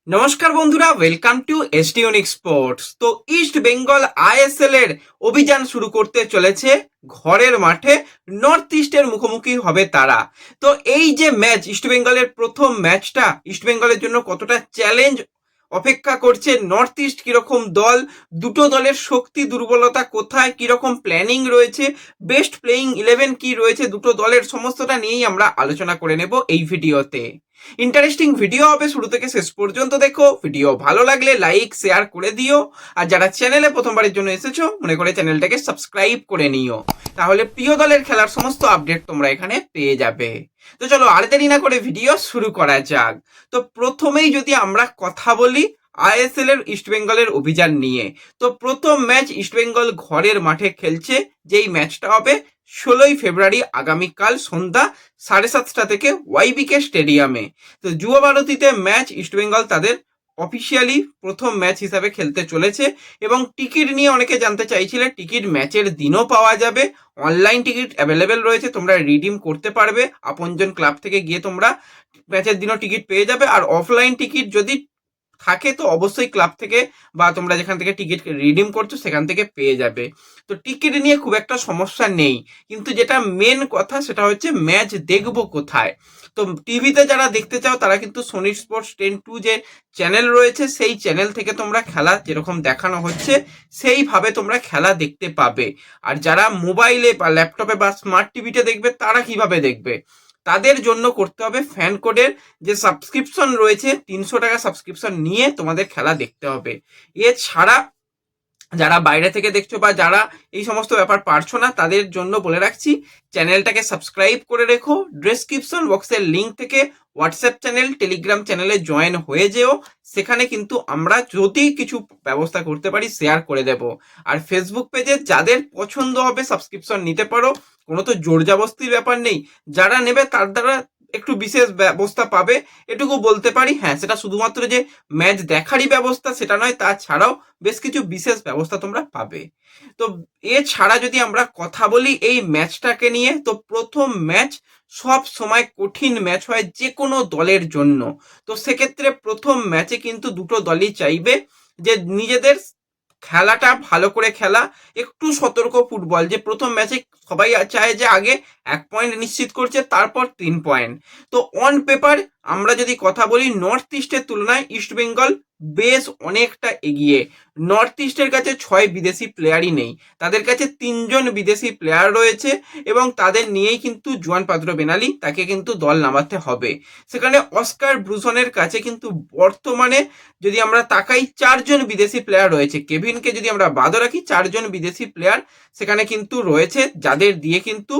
নমস্কার বন্ধুরা, welcome to ST unique sports. তো ইস্ট বেঙ্গল আইএসএল এর অভিযান শুরু করতে চলেছে ঘরের মাঠে। নর্থ ইস্টের মুখোমুখি হবে তারা। তো এই যে ম্যাচ, ইস্ট বেঙ্গলের প্রথম ম্যাচটা ইস্ট বেঙ্গলের জন্য কতটা চ্যালেঞ্জ অপেক্ষা করছে, নর্থ ইস্ট কিরকম দল, দুটো দলের শক্তি দুর্বলতা কোথায়, কিরকম প্ল্যানিং রয়েছে, বেস্ট প্লেইং 11 কি রয়েছে দুটো দলের, সমস্তটা নিয়েই আমরা আলোচনা করে নেব এই ভিডিওতে। ইন্টারেস্টিং ভিডিও হবে, শুরু থেকে শেষ পর্যন্ত দেখো। ভিডিও ভালো লাগলে লাইক শেয়ার করে দিও, আর যারা চ্যানেলে প্রথমবারের জন্য এসেছো মনে করে চ্যানেলটাকে সাবস্ক্রাইব করে নিও, তাহলে প্রিয় দলের খেলার সমস্ত আপডেট তোমরা এখানে পেয়ে যাবে। তো চলো আর দেরি না করে ভিডিও শুরু করা যাক। তো প্রথমেই যদি আমরা কথা বলি আইএসএল এর ইস্টবেঙ্গলের অভিযান নিয়ে, তো প্রথম ম্যাচ ইস্টবেঙ্গল ঘরের মাঠে খেলছে, যেই ম্যাচটা হবে 16ই ফেব্রুয়ারি আগামীকাল সন্ধ্যা 7:30 থেকে ওয়াইবিকে স্টেডিয়ামে। তো যুব ভারতীতে ম্যাচ ইস্টবেঙ্গল তাদের অফিসিয়ালি প্রথম ম্যাচ হিসাবে খেলতে চলেছে। এবং টিকিট নিয়ে অনেকে জানতে চাইছিলে, টিকিট ম্যাচের দিনও পাওয়া যাবে, অনলাইন টিকিট অ্যাভেলেবেল রয়েছে, তোমরা রিডিম করতে পারবে, আপনজন ক্লাব থেকে গিয়ে তোমরা ম্যাচের দিনও টিকিট পেয়ে যাবে। আর অফলাইন টিকিট যদি থাকে তো অবশ্যই ক্লাব থেকে বা তোমরা যেখান থেকে টিকিট রিডিম করছো সেখান থেকে পেয়ে যাবে। তো টিকিট নিয়ে খুব একটা সমস্যা নেই, কিন্তু যেটা মেন কথা সেটা হচ্ছে ম্যাচ দেখবো কোথায়। তো টিভিতে যারা দেখতে চাও তারা কিন্তু সোনি স্পোর্টস 10-2 যে চ্যানেল রয়েছে সেই চ্যানেল থেকে তোমরা খেলা যেরকম দেখানো হচ্ছে সেইভাবে তোমরা খেলা দেখতে পাবে। আর যারা মোবাইলে বা ল্যাপটপে বা স্মার্ট টিভিতে দেখবে তারা কিভাবে দেখবে, তাদের জন্য করতে হবে ফ্যান কোডের যে সাবস্ক্রিপশন রয়েছে, 300 টাকা সাবস্ক্রিপশন নিয়ে তোমাদের খেলা দেখতে হবে। এছাড়া যারা বাইরে থেকে দেখছো বা যারা এই সমস্ত ব্যাপার পারছো না, তাদের জন্য বলে রাখছি চ্যানেলটাকে সাবস্ক্রাইব করে রেখো। ডেসক্রিপশন বক্সের লিঙ্ক থেকে হোয়াটসঅ্যাপ চ্যানেল, টেলিগ্রাম চ্যানেলে জয়েন হয়ে যেও, সেখানে কিন্তু আমরা যদি কিছু ব্যবস্থা করতে পারি শেয়ার করে দেব। আর ফেসবুক পেজে যাদের পছন্দ হবে সাবস্ক্রিপশন নিতে পারো, কোনো তো জোর জবস্তির ব্যাপার নেই, যারা নেবে তার দ্বারা একটু বিশেষ ব্যবস্থা পাবে, এটুকু বলতে পারি। হ্যাঁ, সেটা শুধুমাত্র যে ম্যাচ দেখারই ব্যবস্থা সেটা নয়, তাছাড়াও বেশ কিছু বিশেষ ব্যবস্থা তোমরা পাবে। তো এছাড়া যদি আমরা কথা বলি এই ম্যাচটাকে নিয়ে, তো প্রথম ম্যাচ সব সময় কঠিন ম্যাচ হয় যে কোনো দলের জন্য। তো সেক্ষেত্রে প্রথম ম্যাচে কিন্তু দুটো দলই চাইবে যে নিজেদের খেলাটা ভালো করে খেলা, একটু সতর্ক ফুটবল, যে প্রথম ম্যাচে সবাই চায় যে আগে 1 পয়েন্ট নিশ্চিত করছে, তারপর 3 পয়েন্ট। তো অন পেপার আমরা যদি কথা বলি নর্থ ইস্টের তুলনায় ইস্ট বেঙ্গল বেশ অনেকটা এগিয়ে। নর্থ ইস্টের কাছে 6 বিদেশি প্লেয়ারই নেই, তাদের কাছে 3 জন বিদেশি প্লেয়ার রয়েছে, এবং তাদের নিয়েই কিন্তু জুয়ান পাদ্রো বেনালি তাকে কিন্তু দল নামাতে হবে। সেখানে অস্কার ব্রুসনের কাছে কিন্তু বর্তমানে যদি আমরা তাকাই 4 জন বিদেশি প্লেয়ার রয়েছে, কেভিনকে যদি আমরা বাদ রাখি 4 জন বিদেশি প্লেয়ার সেখানে কিন্তু রয়েছে, যাদের দিয়ে কিন্তু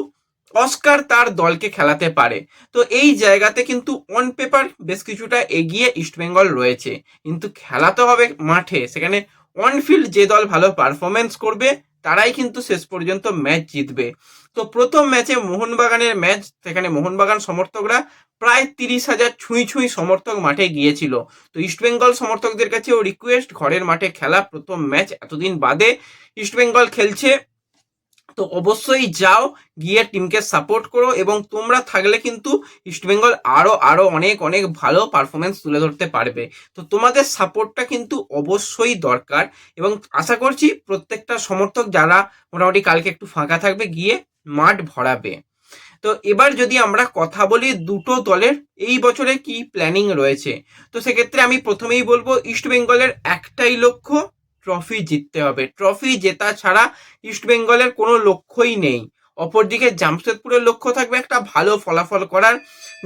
অস্কার তার দলকে খেলাতে পারে। তো এই জায়গাতে কিন্তু অন পেপার বেশ কিছুটা এগিয়ে ইস্টবেঙ্গল রয়েছে, কিন্তু খেলাতে হবে মাঠে। সেখানে অন ফিল্ড যে দল ভালো পারফরমেন্স করবে তারাই কিন্তু শেষ পর্যন্ত ম্যাচ জিতবে। তো প্রথম ম্যাচে মোহনবাগানের ম্যাচ, সেখানে মোহনবাগান সমর্থকরা প্রায় 30,000 ছুঁই ছুঁই সমর্থক মাঠে গিয়েছিল। তো ইস্টবেঙ্গল সমর্থকদের কাছেও রিকোয়েস্ট, ঘরের মাঠে খেলা, প্রথম ম্যাচ এতদিন বাদে ইস্টবেঙ্গল খেলছে, তো অবশ্যই যাও, গিয়ে টিমকে সাপোর্ট করো, এবং তোমরা থাকলে কিন্তু ইস্টবেঙ্গল আরো অনেক অনেক ভালো পারফরমেন্স তুলে ধরতে পারবে। তো তোমাদের সাপোর্টটা কিন্তু অবশ্যই দরকার, এবং আশা করছি প্রত্যেকটা সমর্থক যারা মোটামুটি কালকে একটু ফাঁকা থাকবে গিয়ে মাঠ ভরাবে। তো এবার যদি আমরা কথা বলি দুটো দলের এই বছরে কি প্ল্যানিং রয়েছে, তো সেক্ষেত্রে আমি প্রথমেই বলবো ইস্টবেঙ্গলের একটাই লক্ষ্য, ট্রফি জিততে হবে। ট্রফি জেতা ছাড়া ইস্টবেঙ্গলের কোনো লক্ষ্যই নেই। অপরদিকে জামশেদপুরের লক্ষ্য থাকবে একটা ভালো ফলাফল করার,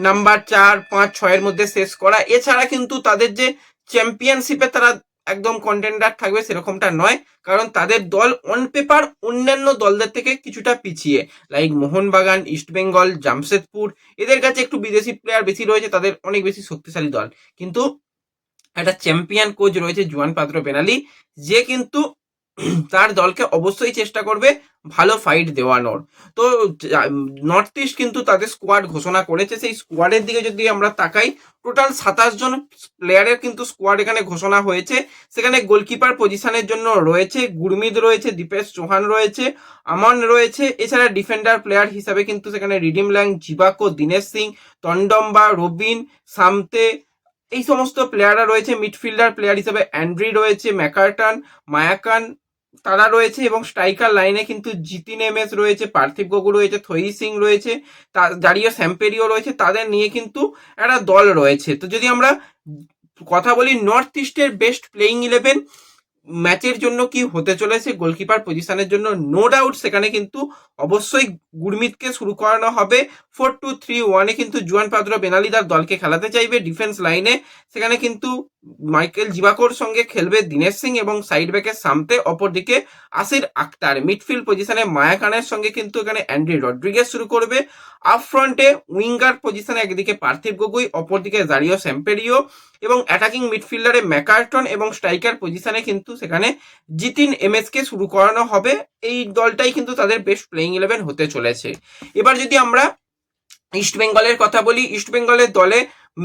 নাম্বার 4, 5, 6-এর মধ্যে শেষ করা। এছাড়া কিন্তু তাদের যে চ্যাম্পিয়নশিপে তারা একদম কন্টেন্ডার থাকবে সেরকমটা নয়, কারণ তাদের দল অন পেপার অন্যান্য দলদের থেকে কিছুটা পিছিয়ে। লাইক মোহনবাগান, ইস্টবেঙ্গল, জামশেদপুর, এদের কাছে একটু বিদেশি প্লেয়ার বেশি রয়েছে, তাদের অনেক বেশি শক্তিশালী দল, কিন্তু একটা চ্যাম্পিয়ন কোচ রয়েছে জুয়ান পাদ্রো বেনালি, যে কিন্তু তার দলকে অবশ্যই চেষ্টা করবে ভালো ফাইট দেওয়ানোর। তো নর্থ ইস্ট কিন্তু তাদের স্কোয়াড ঘোষণা করেছে, সেই স্কোয়াডের দিকে যদি আমরা তাকাই টোটাল 27 জন প্লেয়ারের কিন্তু স্কোয়াড এখানে ঘোষণা হয়েছে। সেখানে গোলকিপার পজিশনের জন্য রয়েছে গুরমিত রয়েছে, দীপেশ চৌহান রয়েছে, আমন রয়েছে। এছাড়া ডিফেন্ডার প্লেয়ার হিসাবে কিন্তু সেখানে রিডিম ল্যাং, জিবাকো, দিনেশ সিং, তন্ডম্বা, রবিন, সামতে, এই সমস্ত প্লেয়াররা রয়েছে। মিডফিল্ডার প্লেয়ার হিসেবে অ্যান্ড্রি রয়েছে, ম্যাকার্টন, মায়াকান তারা রয়েছে, এবং স্ট্রাইকার লাইনে কিন্তু জিতিন এমএস রয়েছে, পার্থিব গগু রয়েছে, থই সিং রয়েছে, দারিও স্যাম্পেরিও রয়েছে। তাদের নিয়ে কিন্তু একটা দল রয়েছে। তো যদি আমরা কথা বলি নর্থ ইস্টের বেস্ট প্লেইং 11 ম্যাচের জন্য কি হতে চলেছে গোলকিপার পজিশনের জন্য, নো ডাউট সেখানে কিন্তু অবশ্যই গুরমিতকে শুরু করানো হবে। 4-2-3-1 কিন্তু জুয়ান পাদ্রো বেনালিদার দলকে খেলাতে চাইবে। ডিফেন্স লাইনে সেখানে কিন্তু মাইকেল জিবাকোর সঙ্গে খেলবে দিনেশ সিং, এবং সাইড ব্যাকের সামতে অপরদিকে আসির আক্তার। মিডফিল্ড পজিশনে মায়া খানের সঙ্গে কিন্তু এখানে অ্যান্ড্রি রড্রিগেজ শুরু করবে। আপ ফ্রন্টে উইঙ্গার পজিশনে একদিকে পার্থিব গগৈ, অপরদিকে জারিও স্যাম্পেরিও, এবং অ্যাটাকিং মিডফিল্ডারে ম্যাকার্টন, এবং স্ট্রাইকার পজিশনে কিন্তু সেখানে জিতিন এমএস কে শুরু করানো হবে। এই দলটাই কিন্তু তাদের বেস্ট প্লেইং 11 হতে চলেছে। এবার যদি আমরা ইস্ট বেঙ্গলের কথা বলি, ইস্ট বেঙ্গলের দলে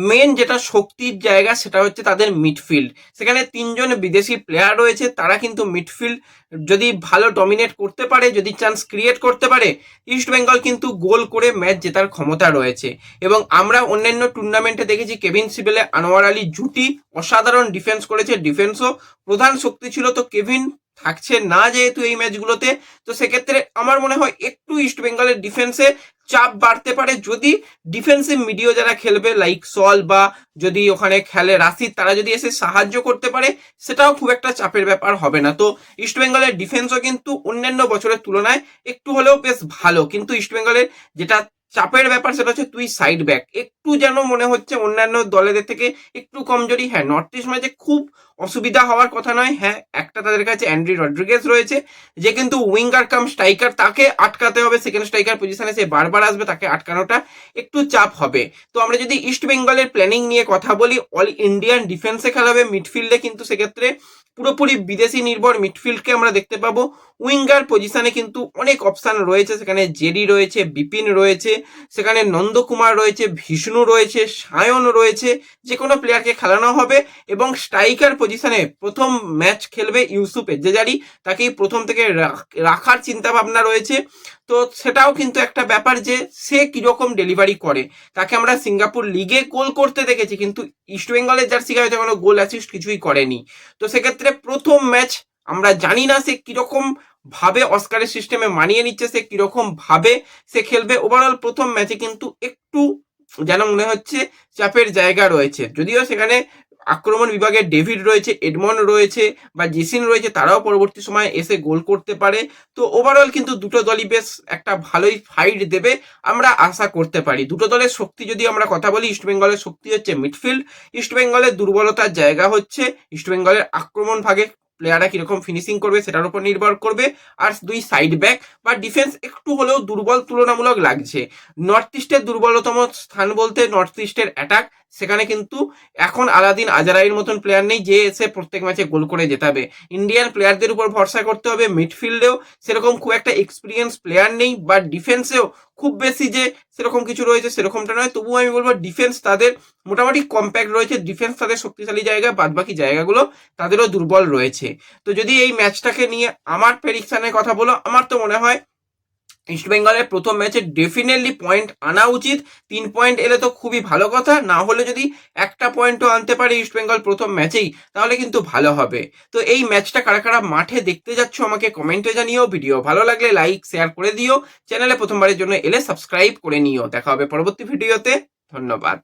মেন যেটা শক্তির জায়গা সেটা হচ্ছে তাদের মিডফিল্ড। সেখানে 3 জন বিদেশি প্লেয়ার রয়েছে, তারা কিন্তু মিডফিল্ড যদি ভালো ডমিনেট করতে পারে, যদি চান্স ক্রিয়েট করতে পারে, ইস্ট বেঙ্গল কিন্তু গোল করে ম্যাচ জেতার ক্ষমতা রয়েছে। এবং আমরা অন্যান্য টুর্নামেন্টে দেখেছি কেভিন সিবেলে আনোয়ার আলী জুটি অসাধারণ ডিফেন্স করেছে, ডিফেন্সও প্রধান শক্তি ছিল। তো কেভিন থাকছে না যেহেতু এই ম্যাচগুলোতে, তো সেক্ষেত্রে আমার মনে হয় একটু ইস্ট বেঙ্গলের ডিফেন্সে চাপ বাড়তে পারে যদি ডিফেন্সিভ মিডিও যারা খেলবে লাইক সল বা যদি ওখানে খেলে রাশিদ, তারা যদি এসে সাহায্য করতে পারে, সেটাও খুব একটা চাপের ব্যাপার হবে না। তো ইস্ট বেঙ্গলের ডিফেন্সও কিন্তু অন্যান্য বছরের তুলনায় একটু হলেও বেশ ভালো, কিন্তু ইস্ট বেঙ্গলের যেটা চাপের ব্যাপার সেটা হচ্ছে তুই সাইড ব্যাক একটু যেন মনে হচ্ছে অন্যান্য দলেদের থেকে একটু কমজোরি। হ্যাঁ, নর্থ ইস্ট ম্যাচে খুব অসুবিধা হওয়ার কথা নয়। হ্যাঁ, একটা তাদের কাছে অ্যান্ড্রি রড্রিগেজ রয়েছে, যে কিন্তু উইঙ্গার কাম স্ট্রাইকার, তাকে আটকাতে হবে। সেকেন্ড স্ট্রাইকার পজিশনে সে বারবার আসবে, তাকে আটকানোটা একটু চাপ হবে। তো আমরা যদি ইস্ট বেঙ্গলের প্ল্যানিং নিয়ে কথা বলি, অল ইন্ডিয়ান ডিফেন্সে খেলাবে। মিডফিল্ডে কিন্তু সেক্ষেত্রে পুরোপুরি বিদেশি নির্ভর মিডফিল্ডকে আমরা দেখতে পাবো। উইঙ্গার পজিশনে কিন্তু অনেক অপশান রয়েছে, সেখানে জেডি রয়েছে, বিপিন রয়েছে, সেখানে নন্দকুমার রয়েছে, বিষ্ণু রয়েছে, সায়ন রয়েছে, যে কোনো প্লেয়ারকে খেলানো হবে। এবং স্ট্রাইকার পজিশনে প্রথম ম্যাচ খেলবে ইউসুফ এজ্জেজারি, তাকেই প্রথম থেকে রাখার চিন্তা ভাবনা রয়েছে। তো সেটাও কিন্তু একটা ব্যাপার যে সে কিরকম ডেলিভারি করে। তাকে আমরা সিঙ্গাপুর লিগে গোল করতে দেখেছি, কিন্তু ইস্ট বেঙ্গলের জার্সি গায়ে কোনো গোল অ্যাসিস্ট কিছুই করেনি। তো সেক্ষেত্রে প্রথম ম্যাচ আমরা জানি না সে কিরকম ভাবে অস্কারের সিস্টেমে মানিয়ে নিচ্ছে, সে কিরকম ভাবে সে খেলবে। ওভারঅল প্রথম ম্যাচে কিন্তু একটু যেন মনে হচ্ছে চাপের জায়গা রয়েছে, যদিও সেখানে আক্রমণ বিভাগে ডেভিড রয়েছে, এডমন্ড রয়েছে বা জেসিন রয়েছে, তারাও পরবর্তী সময়ে এসে গোল করতে পারে। তো ওভারঅল কিন্তু দুটো দলই বেশ একটা ভালোই ফাইট দেবে আমরা আশা করতে পারি। দুটো দলের শক্তি যদি আমরা কথা বলি, ইস্ট বেঙ্গলের শক্তি হচ্ছে মিডফিল্ড, ইস্ট বেঙ্গলের দুর্বলতার জায়গা হচ্ছে ইস্ট বেঙ্গলের আক্রমণ ভাগে প্লেয়াররা কিরকম ফিনিশিং করবে সেটার উপর নির্ভর করবে। আর দুই সাইড ব্যাক বা ডিফেন্স একটু হলেও দুর্বল তুলনামূলক লাগছে। নর্থ ইস্টের দুর্বলতম স্থান বলতে নর্থ ইস্টের অ্যাটাক, সেখানে কিন্তু এখন আলাদিন আজারাইয়ের মতন প্লেয়ার নেই যে এসে প্রত্যেক ম্যাচে গোল করে জেতাবে। ইন্ডিয়ান প্লেয়ারদের উপর ভরসা করতে হবে। মিডফিল্ডেও সেরকম খুব একটা এক্সপিরিয়েন্স প্লেয়ার নেই, বা ডিফেন্সেও খুব বেশি যে সেরকম কিছু রয়েছে সেরকমটা নয়। তবুও আমি বলবো ডিফেন্স তাদের মোটামুটি কম্প্যাক্ট রয়েছে, ডিফেন্স তাদের শক্তিশালী জায়গা, বাদবাকি জায়গাগুলো তাদেরও দুর্বল রয়েছে। তো যদি এই ম্যাচটাকে নিয়ে আমার প্রেডিকশনের কথা বলো, আমার তো মনে হয় ইস্ট বেঙ্গলের প্রথম ম্যাচে ডেফিনেটলি পয়েন্ট আনা উচিত। 3 পয়েন্ট এলে তো খুবই ভালো কথা, না হলে যদি একটা পয়েন্টও আনতে পারে ইস্ট বেঙ্গল প্রথম ম্যাচেই, তাহলে কিন্তু ভালো হবে। তো এই ম্যাচটা কারা কারা মাঠে দেখতে যাচ্ছ আমাকে কমেন্টে জানিও। ভিডিও ভালো লাগলে লাইক শেয়ার করে দিও, চ্যানেলে প্রথমবারের জন্য এলে সাবস্ক্রাইব করে নিও। দেখা হবে পরবর্তী ভিডিওতে, ধন্যবাদ।